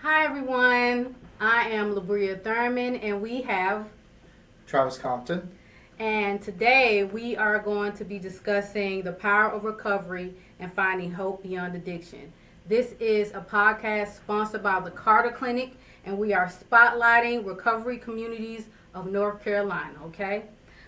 Hi everyone, I am Labria Thurman and we have, Travis Compton. and today we are going to be discussing the power of recovery and finding hope beyond addiction. This is a podcast sponsored by the Carter Clinic and we are spotlighting recovery communities of North Carolina, okay?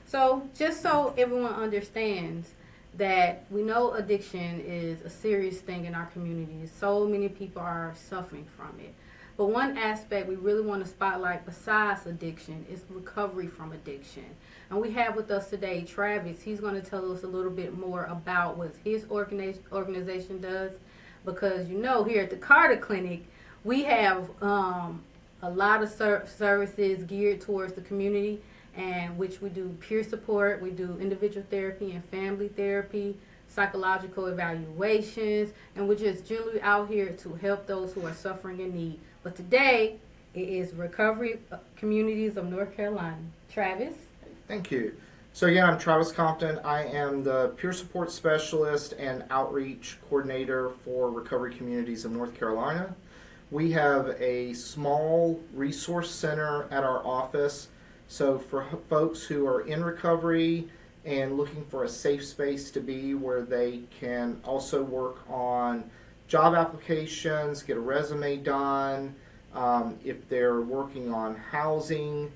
So just so everyone understands that we know addiction is a serious thing in our communities. So many people are suffering from it. But one aspect we really want to spotlight besides addiction is recovery from addiction. And we have with us today Travis. He's going to tell us a little bit more about what his organization does. Because here at the Carter Clinic, we have a lot of services geared towards the community, and which we do peer support, we do individual therapy and family therapy, psychological evaluations, and we're just generally out here to help those who are suffering in need. But today, it is Recovery Communities of North Carolina. Travis? Thank you. So again, I'm Travis Compton. I am the peer support specialist and outreach coordinator for Recovery Communities of North Carolina. We have a small resource center at our office. So for folks who are in recovery and looking for a safe space to be where they can also work on job applications, get a resume done, if they're working on housing,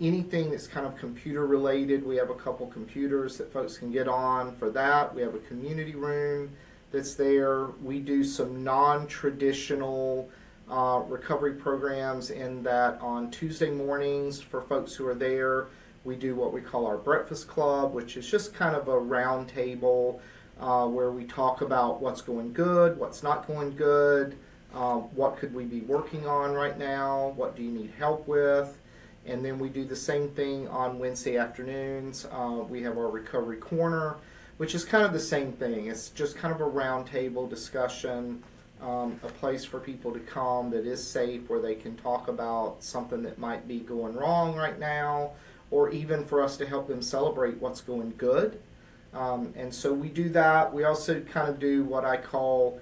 anything that's kind of computer related. We have a couple computers that folks can get on for that. We have a community room that's there. We do some non-traditional recovery programs in that on Tuesday mornings for folks who are there, we do what we call our breakfast club, which is just kind of a round table where we talk about what's going good, what's not going good, what could we be working on right now, what do you need help with. And then we do the same thing on Wednesday afternoons. We have our recovery corner, which is kind of the same thing. It's just kind of a round table discussion, a place for people to come that is safe, where they can talk about something that might be going wrong right now, or even for us to help them celebrate what's going good. And so we do that. We also kind of do what I call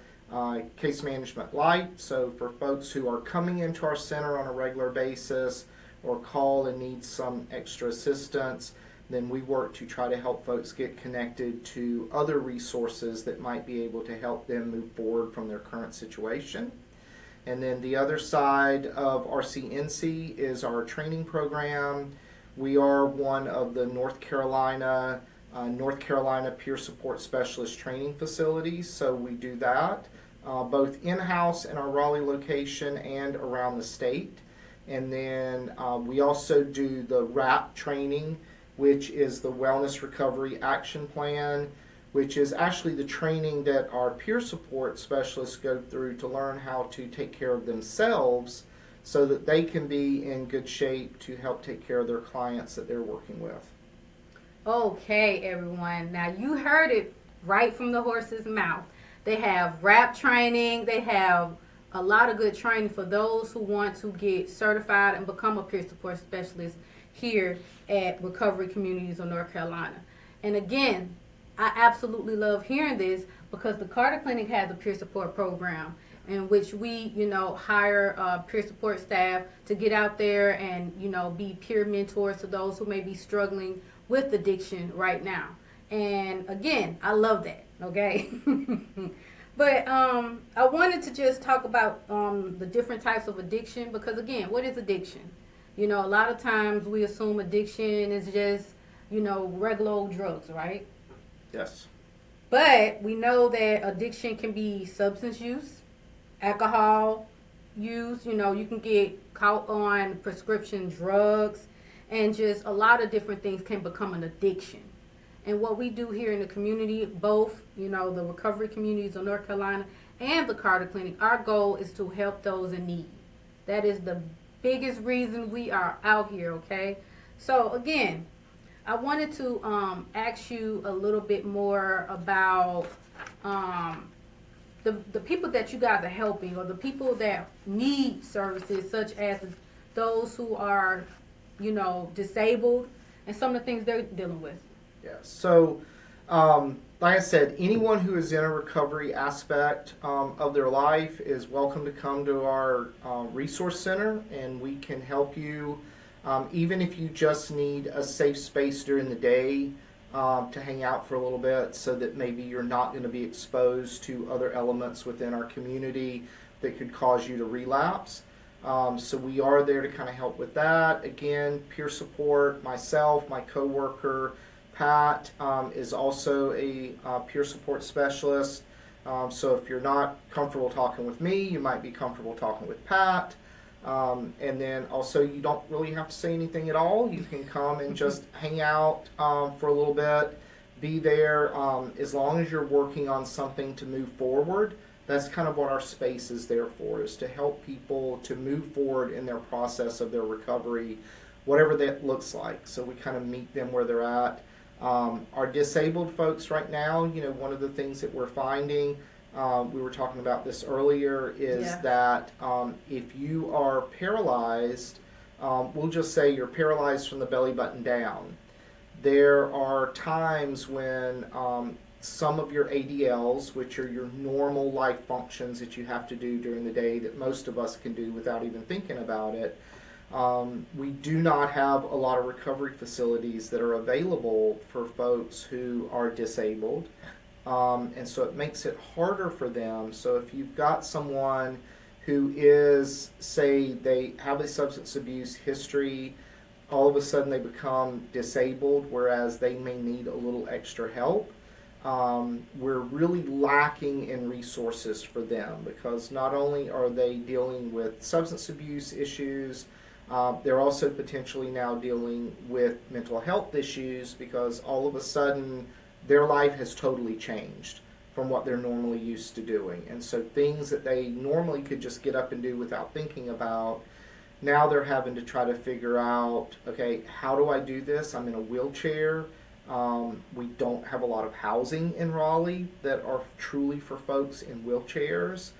case management light. So for folks who are coming into our center on a regular basis or call and need some extra assistance, then we work to try to help folks get connected to other resources that might be able to help them move forward from their current situation. And then the other side of RCNC is our training program. We are one of the North Carolina Peer Support Specialist training facilities, so we do that both in-house in our Raleigh location and around the state. And then we also do the WRAP training, which is the Wellness Recovery Action Plan, which is actually the training that our peer support specialists go through to learn how to take care of themselves so that they can be in good shape to help take care of their clients that they're working with. Okay, everyone. Now you heard it right from the horse's mouth. They have rap training. They have a lot of good training for those who want to get certified and become a peer support specialist here at Recovery Communities of North Carolina. And again, I absolutely love hearing this because the Carter Clinic has a peer support program in which we, hire peer support staff to get out there and, be peer mentors to those who may be struggling with addiction right now. And again, I love that, okay? But I wanted to just talk about the different types of addiction because, again, what is addiction? A lot of times we assume addiction is just, regular old drugs, right? Yes. But we know that addiction can be substance use, alcohol use. You can get caught on prescription drugs, and just a lot of different things can become an addiction. And what we do here in the community, both, the recovery communities of North Carolina and the Carter Clinic, our goal is to help those in need. That is the biggest reason we are out here, okay? So, again, I wanted to ask you a little bit more about the people that you guys are helping, or the people that need services, such as those who are, disabled, and some of the things they're dealing with. Yeah. So Like I said, anyone who is in a recovery aspect of their life is welcome to come to our resource center, and we can help you. Even if you just need a safe space during the day to hang out for a little bit, so that maybe you're not going to be exposed to other elements within our community that could cause you to relapse. So we are there to kind of help with that. Again, peer support. Myself, my coworker, Pat is also a peer support specialist. So if you're not comfortable talking with me, you might be comfortable talking with Pat. And then also, you don't really have to say anything at all. You can come and just hang out for a little bit, be there. As long as you're working on something to move forward, that's kind of what our space is there for, is to help people to move forward in their process of their recovery, whatever that looks like. So we kind of meet them where they're at. Our disabled folks right now, one of the things that we're finding, we were talking about this earlier, is that if you are paralyzed, we'll just say you're paralyzed from the belly button down. There are times when some of your ADLs, which are your normal life functions that you have to do during the day that most of us can do without even thinking about it, we do not have a lot of recovery facilities that are available for folks who are disabled. And so it makes it harder for them. So if you've got someone who is, say, they have a substance abuse history, all of a sudden they become disabled, whereas they may need a little extra help. We're really lacking in resources for them, because not only are they dealing with substance abuse issues, they're also potentially now dealing with mental health issues, because all of a sudden their life has totally changed from what they're normally used to doing. And so things that they normally could just get up and do without thinking about, now they're having to try to figure out, okay, how do I do this? I'm in a wheelchair. We don't have a lot of housing in Raleigh that are truly for folks in wheelchairs.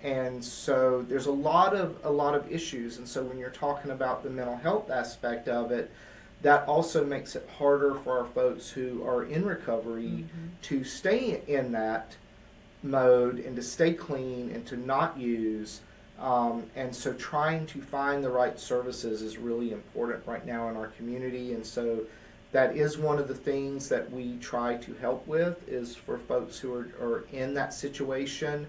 And so there's a lot of issues. And so when you're talking about the mental health aspect of it, that also makes it harder for our folks who are in recovery to stay in that mode and to stay clean and to not use. And so trying to find the right services is really important right now in our community. And so that is one of the things that we try to help with, is for folks who are in that situation.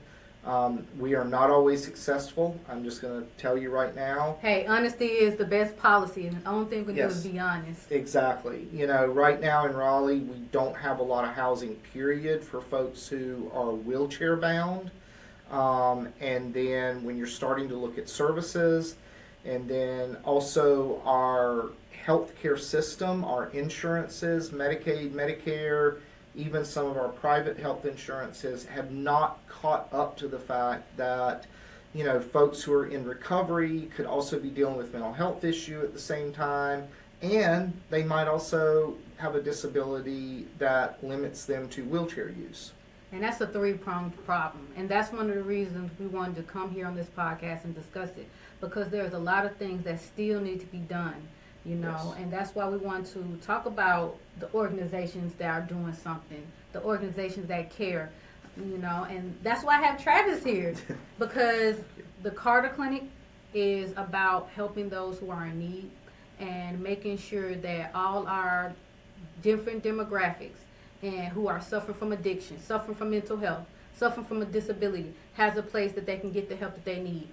We are not always successful. I'm just going to tell you right now. Hey, honesty is the best policy, and the only thing we can do is be honest. Exactly. Right now in Raleigh, we don't have a lot of housing, period, for folks who are wheelchair bound. And then when you're starting to look at services, and then also our healthcare system, our insurances, Medicaid, Medicare, even some of our private health insurances have not caught up to the fact that, folks who are in recovery could also be dealing with mental health issue at the same time, and they might also have a disability that limits them to wheelchair use. And that's a three-pronged problem. And that's one of the reasons we wanted to come here on this podcast and discuss it, because there's a lot of things that still need to be done. And that's why we want to talk about the organizations that are doing something, the organizations that care, and that's why I have Travis here, because the Carter Clinic is about helping those who are in need and making sure that all our different demographics and who are suffering from addiction, suffering from mental health, suffering from a disability, has a place that they can get the help that they need,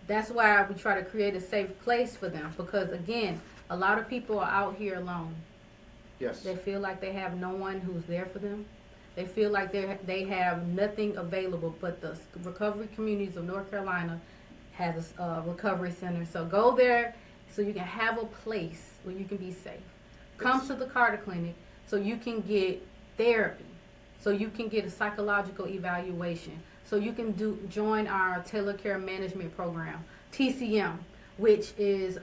That's why we try to create a safe place for them, because, again, a lot of people are out here alone. Yes. They feel like they have no one who's there for them. They feel like they have nothing available, but the recovery communities of North Carolina has a recovery center. So go there so you can have a place where you can be safe. Come to the Carter Clinic so you can get therapy, so you can get a psychological evaluation, so you can join our tailored care management program, TCM, which is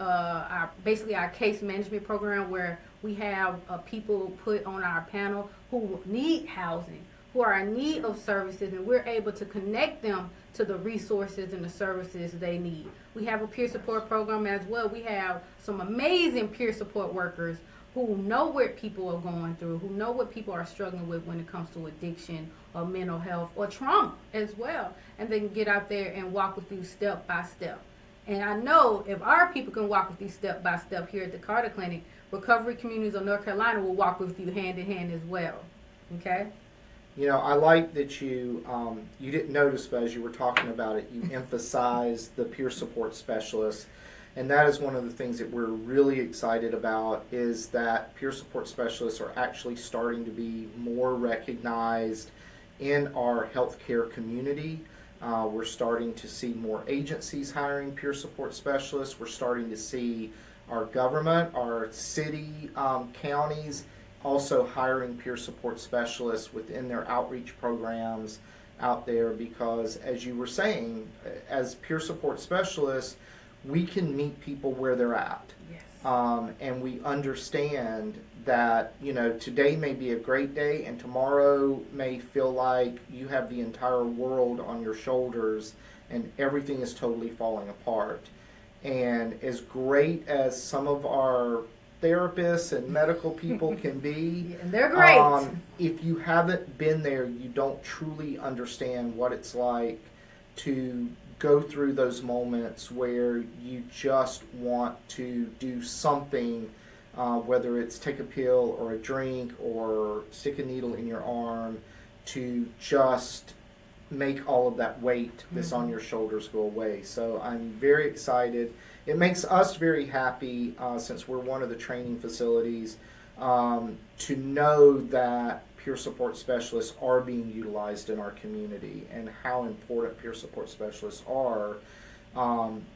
basically our case management program, where we have people put on our panel who need housing, who are in need of services, and we're able to connect them to the resources and the services they need. We have a peer support program as well. We have some amazing peer support workers who know what people are going through, who know what people are struggling with when it comes to addiction or mental health or trauma as well, and they can get out there and walk with you step by step. And I know if our people can walk with you step by step here at the Carter Clinic, recovery communities of North Carolina will walk with you hand in hand as well. Okay? You know, I like that you didn't notice, but as you were talking about it, you emphasized the peer support specialist. And that is one of the things that we're really excited about, is that peer support specialists are actually starting to be more recognized in our healthcare community. We're starting to see more agencies hiring peer support specialists. We're starting to see our government, our city, counties, also hiring peer support specialists within their outreach programs out there, because as you were saying, as peer support specialists, we can meet people where they're at. Yes. And we understand that, you know, today may be a great day and tomorrow may feel like you have the entire world on your shoulders and everything is totally falling apart. And as great as some of our therapists and medical people can be, yeah, and they're great. If you haven't been there, you don't truly understand what it's like to go through those moments where you just want to do something, whether it's take a pill or a drink or stick a needle in your arm, to just make all of that weight that's on your shoulders go away. So I'm very excited. It makes us very happy, since we're one of the training facilities, to know that peer support specialists are being utilized in our community, and how important peer support specialists are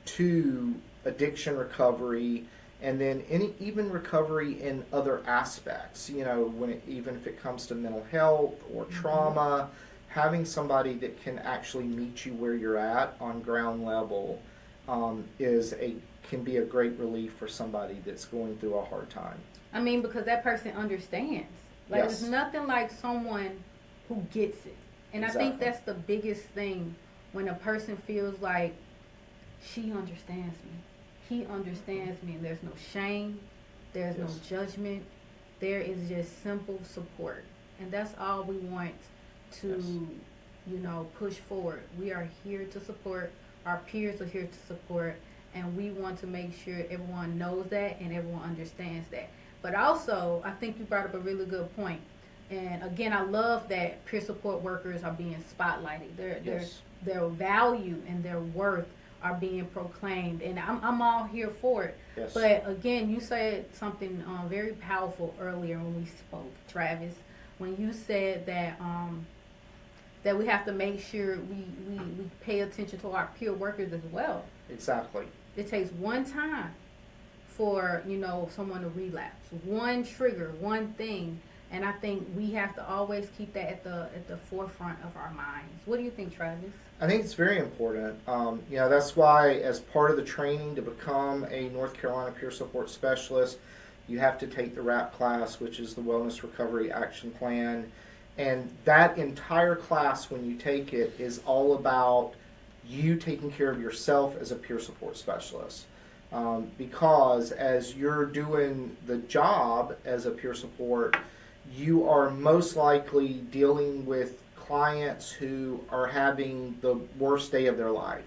to addiction recovery, and then even recovery in other aspects. You know, even if it comes to mental health or trauma, having somebody that can actually meet you where you're at on ground level can be a great relief for somebody that's going through a hard time. I mean, because that person understands. Like, Yes. There's nothing like someone who gets it. And Exactly. I think that's the biggest thing, when a person feels like she understands me. He understands me, and there's no shame, there's no Yes. judgment. There is just simple support. And that's all we want to, push forward. We are here to support. Our peers are here to support. And we want to make sure everyone knows that and everyone understands that. But also, I think you brought up a really good point. And again, I love that peer support workers are being spotlighted. Their value and their worth are being proclaimed. And I'm all here for it. Yes. But again, you said something very powerful earlier when we spoke, Travis, when you said that that we have to make sure we pay attention to our peer workers as well. Exactly. It takes one time for someone to relapse, one trigger, one thing, and I think we have to always keep that at the forefront of our minds. What do you think, Travis? I think it's very important. That's why, as part of the training to become a North Carolina peer support specialist, you have to take the RAP class, which is the Wellness Recovery Action Plan. And that entire class, when you take it, is all about you taking care of yourself as a peer support specialist. Because as you're doing the job as a peer support, you are most likely dealing with clients who are having the worst day of their life.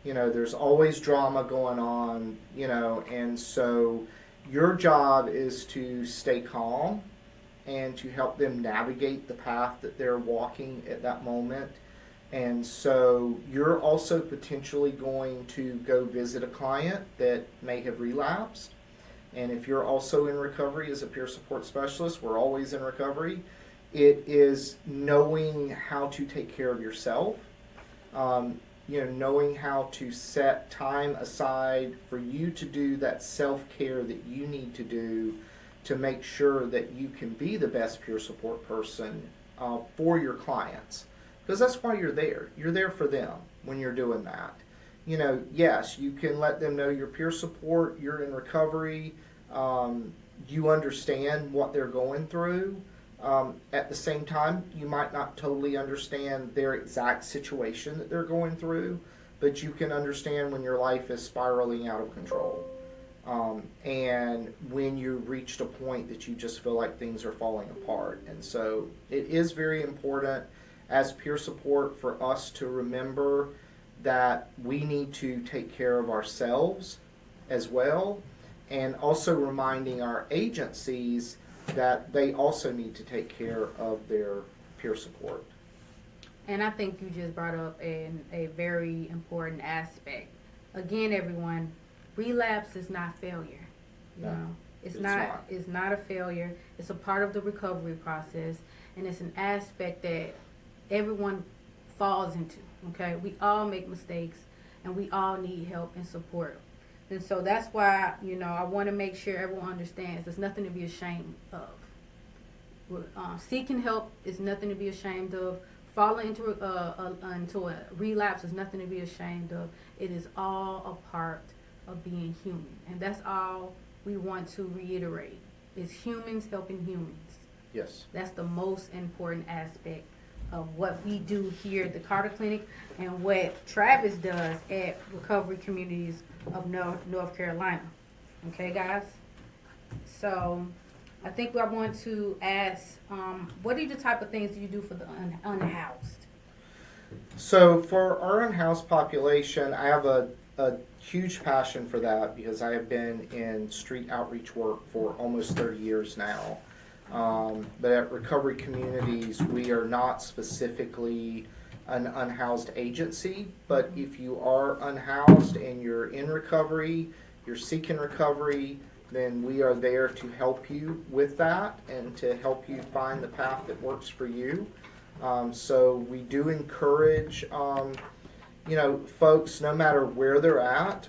There's always drama going on, and so your job is to stay calm and to help them navigate the path that they're walking at that moment. And so you're also potentially going to go visit a client that may have relapsed. And if you're also in recovery as a peer support specialist, we're always in recovery. It is knowing how to take care of yourself, knowing how to set time aside for you to do that self-care that you need to do to make sure that you can be the best peer support person for your clients. Because that's why you're there. You're there for them when you're doing that. Yes, you can let them know your peer support, you're in recovery, you understand what they're going through. At the same time, you might not totally understand their exact situation that they're going through, but you can understand when your life is spiraling out of control. And when you reached a point that you just feel like things are falling apart. And so it is very important as peer support for us to remember that we need to take care of ourselves as well, and also reminding our agencies that they also need to take care of their peer support. And I think you just brought up a very important aspect. Again, everyone, relapse is not failure. You No, know, it's it's not. not. It's not a failure. It's a part of the recovery process, and it's an aspect that everyone falls into. Okay, we all make mistakes, and we all need help and support. And so that's why I want to make sure everyone understands. There's nothing to be ashamed of. Seeking help is nothing to be ashamed of. Falling into a relapse is nothing to be ashamed of. It is all a part of being human, and that's all we want to reiterate: is humans helping humans. Yes. That's the most important aspect of what we do here at the Carter Clinic and what Travis does at Recovery Communities of North Carolina. Okay, guys? So I think I want to ask, what are the type of things do you do for the unhoused? So for our unhoused population, I have a huge passion for that because I have been in street outreach work for almost 30 years now. But at Recovery Communities, we are not specifically an unhoused agency, but if you are unhoused and you're in recovery, you're seeking recovery, then we are there to help you with that and to help you find the path that works for you. So we do encourage, folks, no matter where they're at,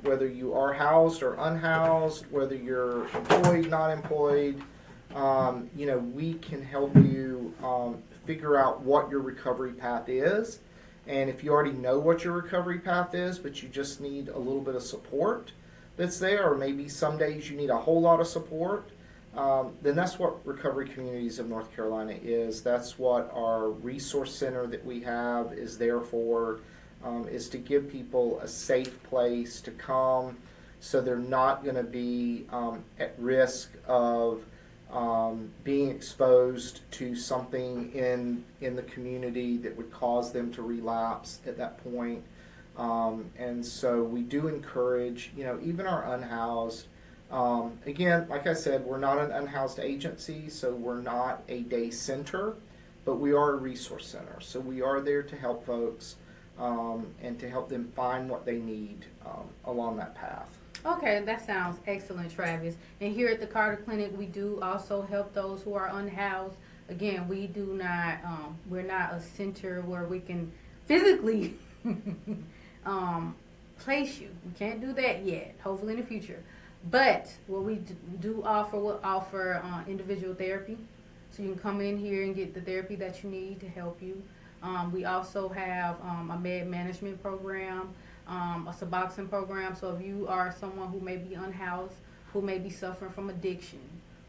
whether you are housed or unhoused, whether you're employed, not employed, we can help you figure out what your recovery path is. And if you already know what your recovery path is, but you just need a little bit of support that's there, or maybe some days you need a whole lot of support, then that's what Recovery Communities of North Carolina is. That's what our resource center that we have is there for, is to give people a safe place to come so they're not going to be at risk of being exposed to something in the community that would cause them to relapse at that point. And so we do encourage, even our unhoused. Again, like I said, we're not an unhoused agency, so we're not a day center, but we are a resource center. So we are there to help folks and to help them find what they need along that path. Okay, that sounds excellent, Travis. And here at the Carter Clinic, we do also help those who are unhoused. Again, we do not, we're not a center where we can physically place you. We can't do that yet, hopefully in the future. But what we do offer, we'll offer individual therapy. So you can come in here and get the therapy that you need to help you. We also have a med management program, a Suboxone program. So if you are someone who may be unhoused, who may be suffering from addiction,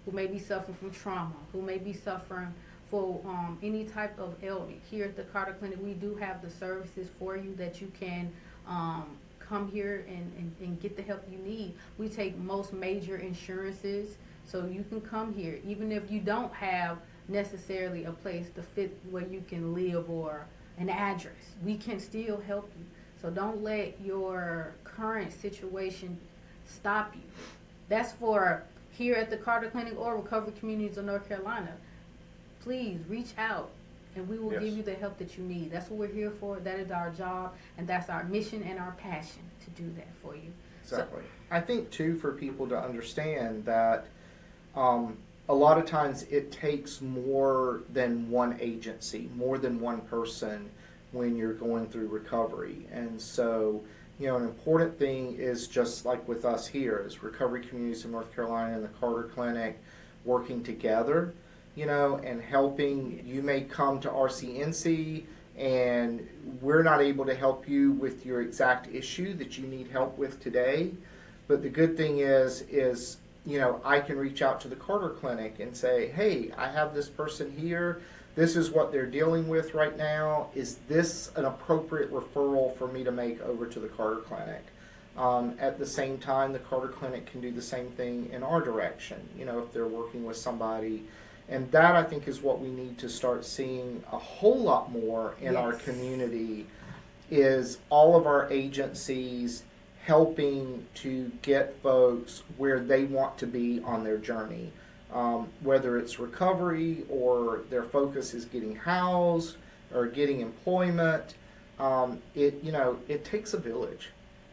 who may be suffering from trauma, who may be suffering for any type of ailment, here at the Carter Clinic, we do have the services for you that you can come here and get the help you need. We take most major insurances, so you can come here even if you don't have necessarily a place to fit where you can live or an address. We can still help you. So don't let your current situation stop you. That's for here at the Carter Clinic or Recovery Communities of North Carolina. Please reach out and we will give you the help that you need. That's what we're here for. That is our job, and that's our mission and our passion to do that for you. Exactly. I think, too, for people to understand that a lot of times it takes more than one agency, more than one person when you're going through recovery. And so, an important thing is just like with us here, is Recovery Communities of North Carolina and the Carter Clinic working together, and helping. You may come to RCNC and we're not able to help you with your exact issue that you need help with today. But the good thing is I can reach out to the Carter Clinic and say, hey, I have this person here. This is what they're dealing with right now. Is this an appropriate referral for me to make over to the Carter Clinic? At the same time, the Carter Clinic can do the same thing in our direction, if they're working with somebody. And that, I think, is what we need to start seeing a whole lot more in our community, is all of our agencies helping to get folks where they want to be on their journey. Whether it's recovery or their focus is getting housed or getting employment, it takes a village.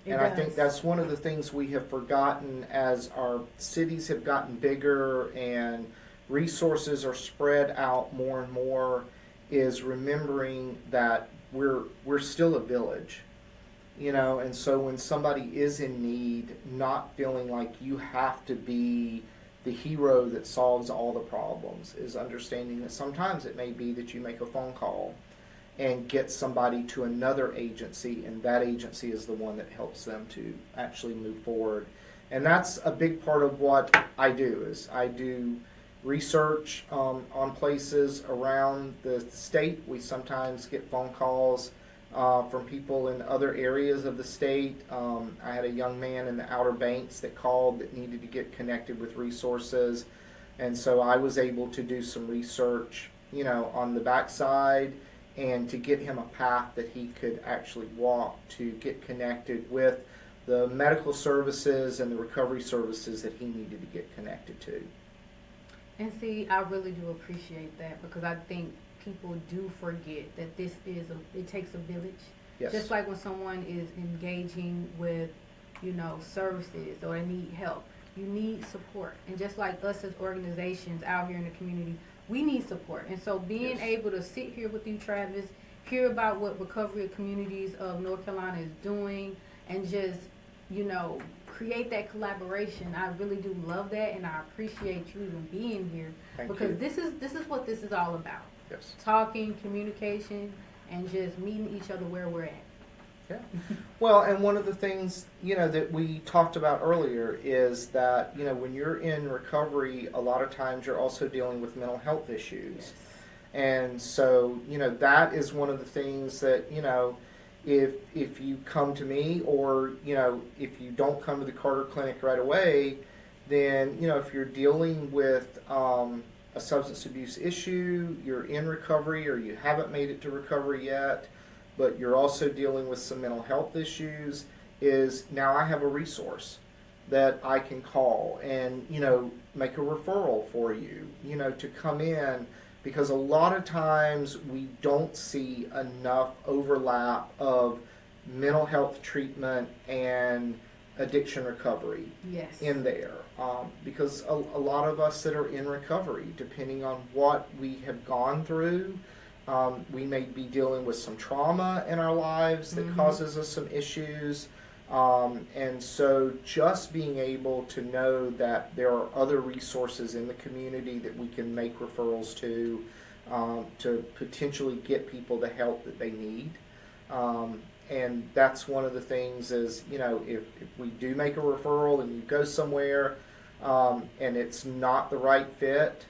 And I think that's one of the things we have forgotten as our cities have gotten bigger and resources are spread out more and more, is remembering that we're still a village. And so when somebody is in need, not feeling like you have to be the hero that solves all the problems, is understanding that sometimes it may be that you make a phone call and get somebody to another agency, and that agency is the one that helps them to actually move forward. And that's a big part of what I do, is I do research on places around the state. We sometimes get phone calls from people in other areas of the state. I had a young man in the Outer Banks that called that needed to get connected with resources, and so I was able to do some research, on the backside, and to get him a path that he could actually walk to get connected with the medical services and the recovery services that he needed to get connected to. And see, I really do appreciate that, because I think people do forget that it takes a village. Yes. Just like when someone is engaging with, services, or they need help, you need support. And just like us as organizations out here in the community, we need support. And so being able to sit here with you, Travis, hear about what Recovery Communities of North Carolina is doing, and just, create that collaboration. I really do love that, and I appreciate you even being here. Because this is what this is all about. Yes. Talking, communication, and just meeting each other where we're at. Yeah. Well, and one of the things, that we talked about earlier is that, when you're in recovery, a lot of times you're also dealing with mental health issues. Yes. And so, that is one of the things that, if you come to me, or, if you don't come to the Carter Clinic right away, then, if you're dealing with a substance abuse issue, you're in recovery, or you haven't made it to recovery yet, but you're also dealing with some mental health issues, is now I have a resource that I can call and, make a referral for you, to come in, because a lot of times we don't see enough overlap of mental health treatment and addiction recovery in there. Because a lot of us that are in recovery, depending on what we have gone through, we may be dealing with some trauma in our lives that causes us some issues. And so just being able to know that there are other resources in the community that we can make referrals to potentially get people the help that they need. And that's one of the things is, if we do make a referral and you go somewhere and it's not the right fit,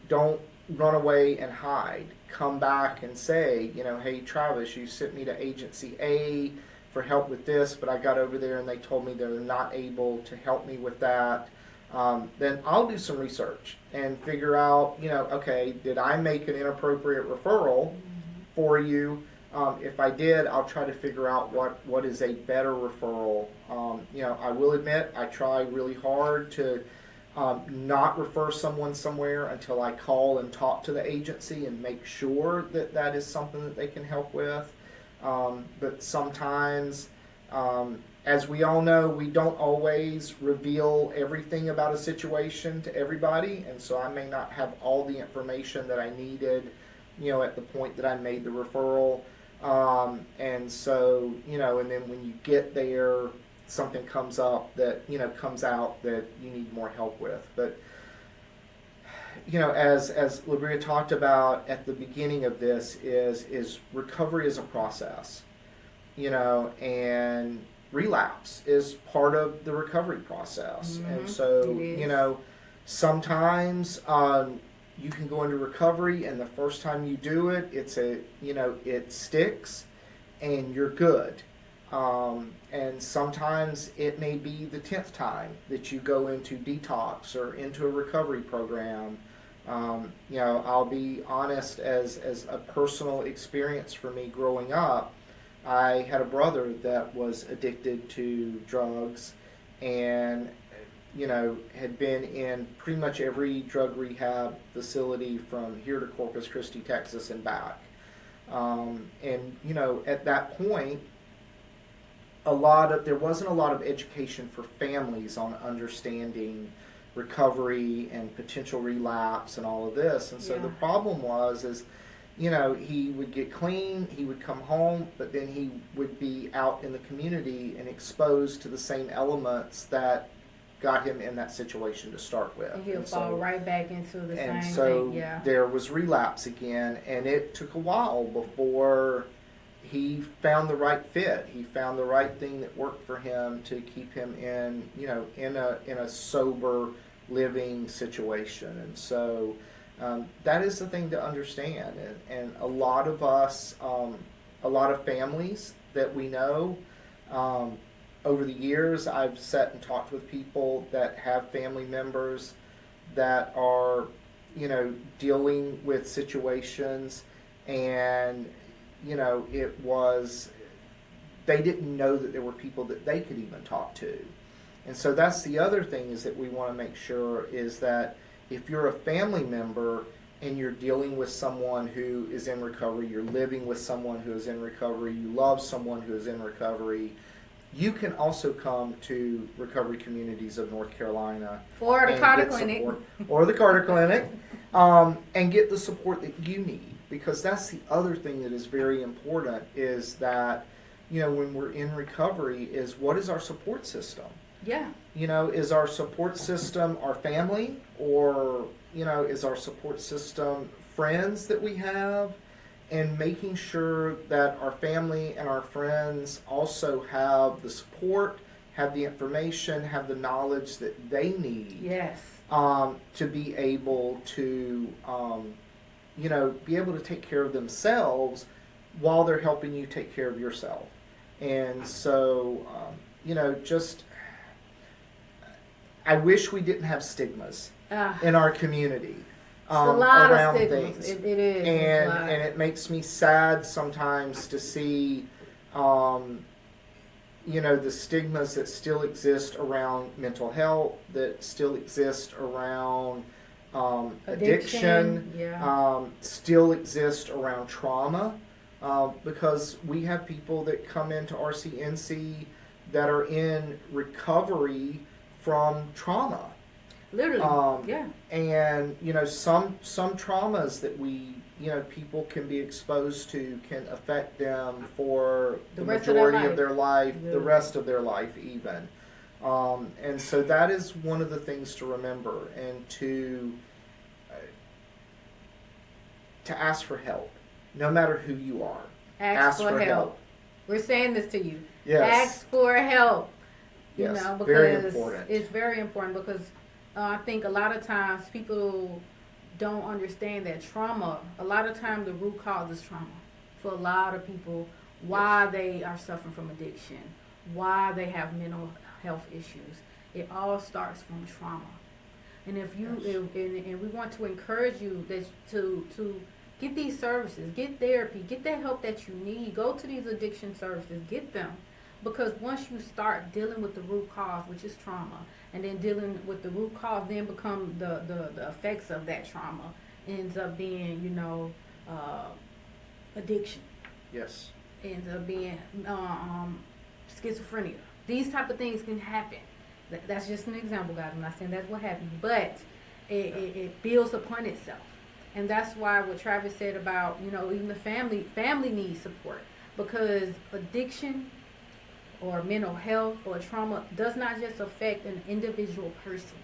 don't run away and hide. Come back and say, hey, Travis, you sent me to agency A for help with this, but I got over there and they told me they're not able to help me with that. Then I'll do some research and figure out, okay, did I make an inappropriate referral for you? If I did, I'll try to figure out what is a better referral. I will admit I try really hard to not refer someone somewhere until I call and talk to the agency and make sure that that is something that they can help with. But sometimes, as we all know, we don't always reveal everything about a situation to everybody, and so I may not have all the information that I needed, at the point that I made the referral. And so, and then when you get there, something comes up that, comes out that you need more help with. But, as Labria talked about at the beginning of this, is recovery is a process, and relapse is part of the recovery process. And so, sometimes you can go into recovery, and the first time you do it, it sticks, and you're good. And sometimes it may be the 10th time that you go into detox or into a recovery program. I'll be honest, as a personal experience for me growing up, I had a brother that was addicted to drugs and, had been in pretty much every drug rehab facility from here to Corpus Christi, Texas, and back. At that point, there wasn't a lot of education for families on understanding recovery and potential relapse and all of this. And so the problem is he would get clean, he would come home, but then he would be out in the community and exposed to the same elements that got him in that situation to start with. And he'll fall right back into the same thing. And so there was relapse again, and it took a while before he found the right fit. He found the right thing that worked for him to keep him in a sober living situation. And so that is the thing to understand. And a lot of us, a lot of families that we know, over the years, I've sat and talked with people that have family members that are, dealing with situations, and, they didn't know that there were people that they could even talk to. And so that's the other thing, is that we want to make sure is that if you're a family member and you're dealing with someone who is in recovery, you're living with someone who is in recovery, you love someone who is in recovery, you can also come to Recovery Communities of North Carolina. Or the Carter Clinic. Or the Carter Clinic. And get the support that you need. Because that's the other thing that is very important, is that, when we're in recovery, is what is our support system? Yeah. Is our support system our family? Or, is our support system friends that we have? And making sure that our family and our friends also have the support, have the information, have the knowledge that they need. Yes. To be able to, be able to take care of themselves while they're helping you take care of yourself. And so, I wish we didn't have stigmas in our community. It's a lot around of stigmas. things. It is. And it makes me sad sometimes to see, the stigmas that still exist around mental health, that still exist around addiction, still exist around trauma, because we have people that come into RCNC that are in recovery from trauma. Literally, And, some traumas that people can be exposed to can affect them for the majority of their life, the rest of their life even. And so that is one of the things to remember, and to ask for help, no matter who you are. Ask for help. We're saying this to you. Yes. Ask for help. Yes, because very important. It's very important, because I think a lot of times people don't understand that trauma, a lot of times the root cause is trauma. For a lot of people, why they are suffering from addiction, why they have mental health issues, it all starts from trauma. And if you and we want to encourage you that to get these services, get therapy, get that help that you need, go to these addiction services, get them. Because once you start dealing with the root cause, which is trauma, and then dealing with the root cause, then become the effects of that trauma, ends up being, addiction. Yes. Ends up being schizophrenia. These type of things can happen. That's just an example, guys. I'm not saying that's what happened, but it builds upon itself. And that's why what Travis said about, even the family needs support, because addiction or mental health or trauma does not just affect an individual person.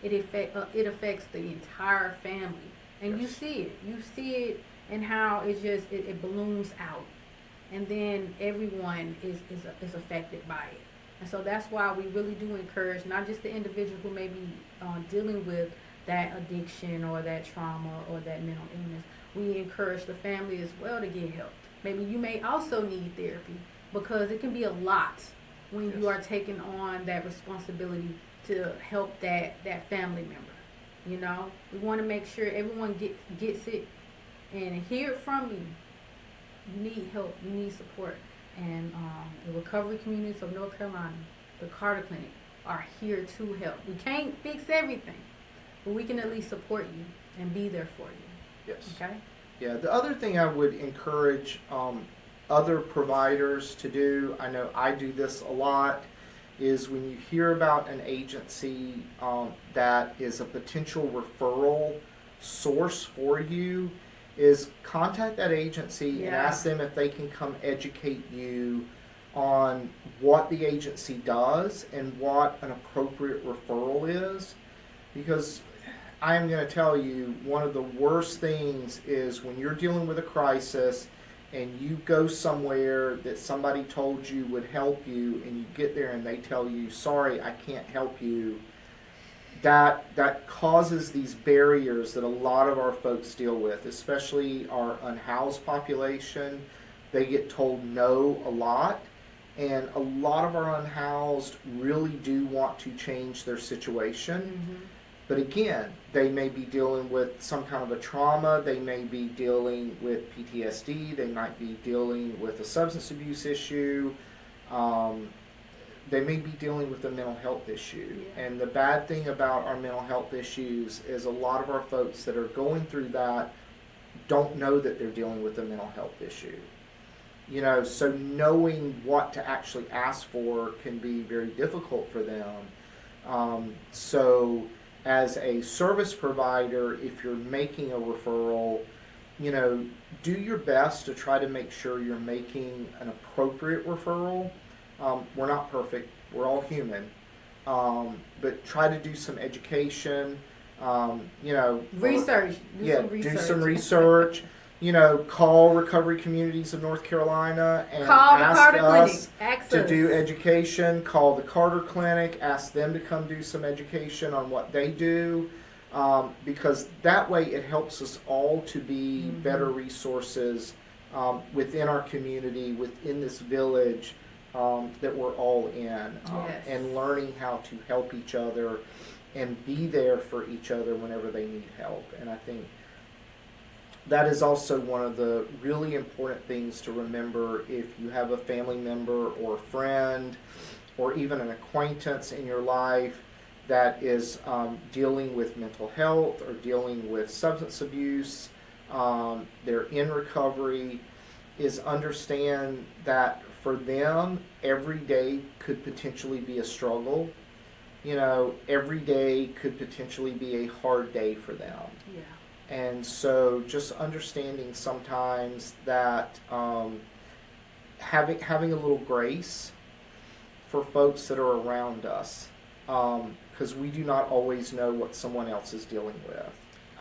It affects the entire family. And you see it in how it balloons out. And then everyone is affected by it. And so that's why we really do encourage not just the individual who may be dealing with that addiction or that trauma or that mental illness. We encourage the family as well to get help. Maybe you may also need therapy, because it can be a lot when Yes. you are taking on that responsibility to help that family member. You know, we want to make sure everyone gets it and hear it from you. You need help. You need support. And the recovery communities of North Carolina, the Carter Clinic, are here to help. We can't fix everything, but we can at least support you and be there for you. Yes. Okay? Yeah, the other thing I would encourage other providers to do, I know I do this a lot, is when you hear about an agency that is a potential referral source for you, is contact that agency and ask them if they can come educate you on what the agency does and what an appropriate referral is. Because I am going to tell you, one of the worst things is when you're dealing with a crisis and you go somewhere that somebody told you would help you, and you get there and they tell you, sorry, I can't help you. That causes these barriers that a lot of our folks deal with, especially our unhoused population. They get told no a lot, and a lot of our unhoused really do want to change their situation. Mm-hmm. But again, they may be dealing with some kind of a trauma, they may be dealing with PTSD, they might be dealing with a substance abuse issue, they may be dealing with a mental health issue. Yeah. And the bad thing about our mental health issues is a lot of our folks that are going through that don't know that they're dealing with a mental health issue. You know, so knowing what to actually ask for can be very difficult for them. So as a service provider, if you're making a referral, you know, do your best to try to make sure you're making an appropriate referral. We're not perfect. We're all human. But try to do some education, you know. Research. Do some research. You know, call Recovery Communities of North Carolina and call the Carter us Clinic. to do education. Call the Carter Clinic. Ask them to come do some education on what they do, because that way it helps us all to be better resources within our community, within this village that we're all in, and learning how to help each other and be there for each other whenever they need help. And I think that is also one of the really important things to remember if you have a family member or a friend or even an acquaintance in your life that is dealing with mental health or dealing with substance abuse, they're in recovery, is understand that for them, every day could potentially be a struggle. You know, every day could potentially be a hard day for them. Yeah. And so just understanding sometimes that having a little grace for folks that are around us, because we do not always know what someone else is dealing with.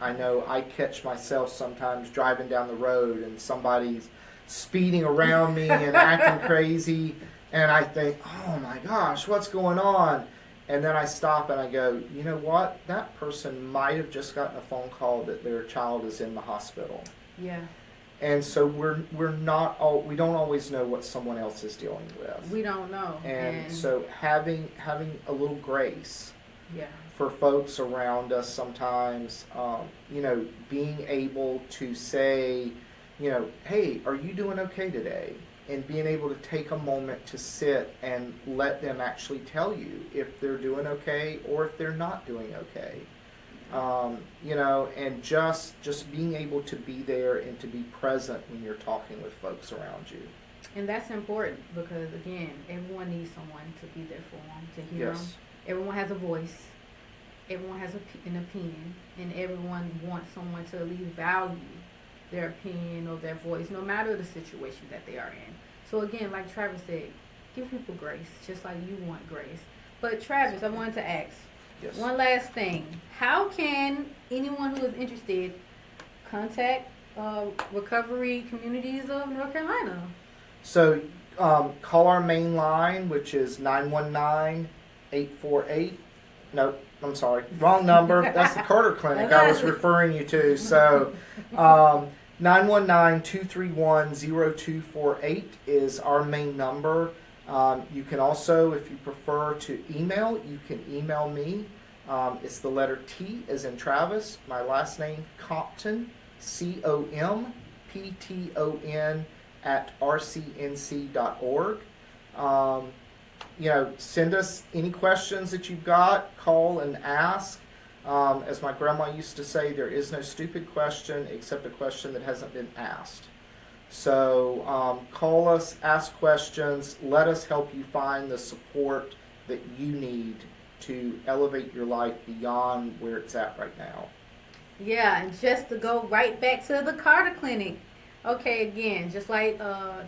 I know I catch myself sometimes driving down the road and somebody's speeding around me and acting crazy, and I think, oh my gosh, what's going on? And then I stop and I go, you know what? That person might have just gotten a phone call that their child is in the hospital. Yeah. And so we don't always know what someone else is dealing with. We don't know. And so having a little grace for folks around us sometimes, you know, being able to say, you know, hey, are you doing okay today? And being able to take a moment to sit and let them actually tell you if they're doing okay or if they're not doing okay. You know, and just being able to be there and to be present when you're talking with folks around you. And that's important because, again, everyone needs someone to be there for them, to hear them. Everyone has a voice. Everyone has an opinion. And everyone wants someone to at least value their opinion or their voice, no matter the situation that they are in. So again, like Travis said, give people grace, just like you want grace. But Travis, I wanted to ask one last thing. How can anyone who is interested contact Recovery Communities of North Carolina? So call our main line, which is 919-848. No, I'm sorry, wrong number. That's the Carter Clinic I was referring you to. So 919-231-0248 is our main number. You can also, if you prefer to email, you can email me. It's the letter T as in Travis, my last name Compton, Compton at rcnc.org. Send us any questions that you've got, call and ask. As my grandma used to say, there is no stupid question except a question that hasn't been asked. So call us, ask questions, let us help you find the support that you need to elevate your life beyond where it's at right now. Yeah, and just to go right back to the Carter Clinic. Okay, again, just like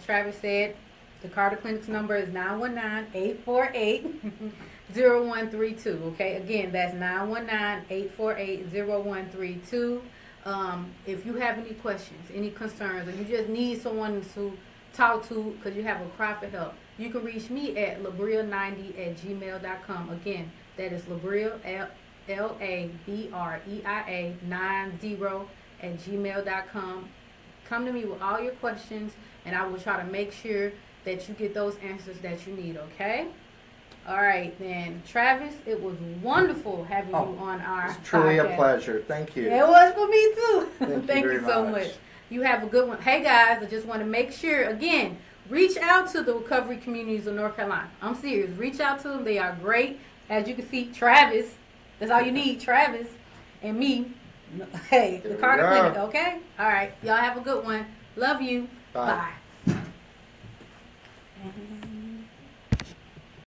Travis said, the Carter Clinic's number is 919-848-0132. Okay, again, that's 919-848-0132. If you have any questions, any concerns, or you just need someone to talk to because you have a cry for help, you can reach me at labria90@gmail.com. Again, that is Labria, LABREIA 90@gmail.com. Come to me with all your questions, and I will try to make sure that you get those answers that you need, okay? All right, then. Travis, it was wonderful having you on our It's truly podcast. a pleasure. Thank you. It was for me, too. Thank you you so much. much. You have a good one. Hey, guys, I just want to make sure, again, reach out to the recovery communities of North Carolina. I'm serious. Reach out to them. They are great. As you can see, Travis, that's all you need, Travis, and me. Hey, the Carter Clinic, okay? All right. Y'all have a good one. Love you. Bye. Bye.